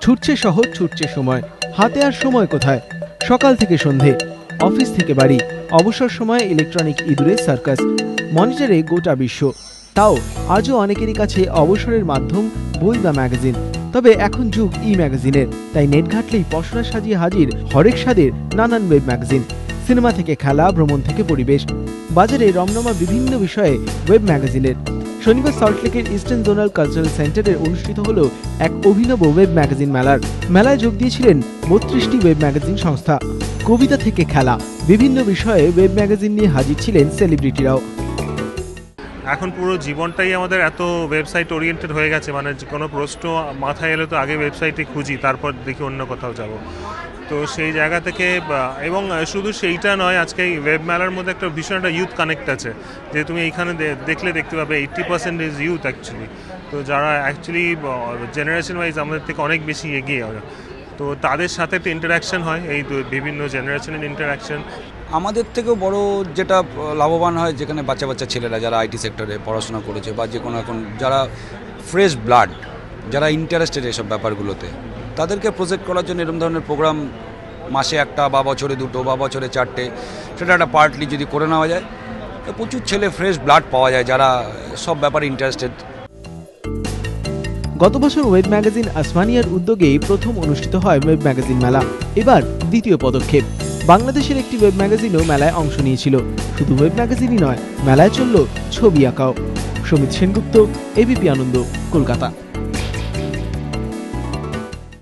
ছুটছে শহর, ছুটছে সময়, হাতে আর সময় কোথায়? সকাল থেকে সন্ধে, অফিস থেকে বাড়ি, অবসর সময়ে ইলেকট্রনিক ইঁদুরের সার্কাস, মনিটরে গোটা বিশ্ব। তাও আজও অনেকেরই কাছে অবসরের মাধ্যম বই বা ম্যাগাজিন। তবে এখন যুগ ই ম্যাগাজিনের, তাই নেট ঘাটলেই পসরা সাজিয়ে হাজির হরেক স্বাদের নানান ওয়েব ম্যাগাজিন। সিনেমা থেকে খেলা, ভ্রমণ থেকে পরিবেশ, বাজারে রমরমা বিভিন্ন বিষয়ে ওয়েব ম্যাগাজিনের। শনিবার সল্টলেকের ইস্টার্ন জোনাল কালচারাল সেন্টারে অনুষ্ঠিত হলো এক অভিনব ওয়েব ম্যাগাজিন মেলায় যোগ দিয়েছিলেন 32টি ওয়েব ম্যাগাজিন সংস্থা। কবিতা থেকে খেলা, বিভিন্ন বিষয়ে ওয়েব ম্যাগাজিন নিয়ে হাজির ছিলেন সেলিব্রিটিরাও। এখন পুরো জীবনটাই আমাদের এত ওয়েবসাইট ওরিয়েন্টেড হয়ে গেছে, মানে কোনো প্রশ্ন মাথায় এলে তো আগে ওয়েবসাইটে খুঁজি, তারপর দেখি অন্য কোথাও যাব। তো সেই জায়গা থেকে, এবং শুধু সেইটা নয়, আজকে এই ওয়েব মেলার মধ্যে একটা ভীষণ একটা ইউথ কানেক্ট আছে, যে তুমি এইখানে দেখতে পাবে 80% ইজ ইউথ অ্যাকচুয়ালি। তো যারা অ্যাকচুয়ালি জেনারেশন ওয়াইজ আমাদের থেকে অনেক বেশি এগিয়ে, তো তাদের সাথে একটা ইন্টারাকশন হয়, এই বিভিন্ন জেনারেশনের ইন্টারাকশন। আমাদের থেকেও বড় যেটা লাভবান হয়, যেখানে বাচ্চা ছেলেরা যারা আইটি সেক্টরে পড়াশোনা করেছে বা যে কোনো এখন যারা ফ্রেশ ব্লাড, যারা ইন্টারেস্টেড এসব ব্যাপারগুলোতে, তাদেরকে প্রজেক্ট করার জন্য এরকম ধরনের প্রোগ্রাম মাসে একটা বা বছরে দুটো বা বছরে চারটে, সেটা একটা পার্টলি যদি করে নেওয়া যায়, প্রচুর ছেলে ফ্রেশ ব্লাড পাওয়া যায় যারা সব ব্যাপারে ইন্টারেস্টেড। গত বছর ওয়েব ম্যাগাজিন আসমানিয়ার উদ্যোগে প্রথম অনুষ্ঠিত হয় ওয়েব ম্যাগাজিন মেলা। এবার দ্বিতীয় পদক্ষেপ, বাংলাদেশের একটি ওয়েব ম্যাগাজিনও মেলায় অংশ নিয়েছিল। শুধু ওয়েব ম্যাগাজিনই নয়, মেলায় চলল ছবি আঁকাও। সমিত সেনগুপ্ত, এবিপি আনন্দ, কলকাতা।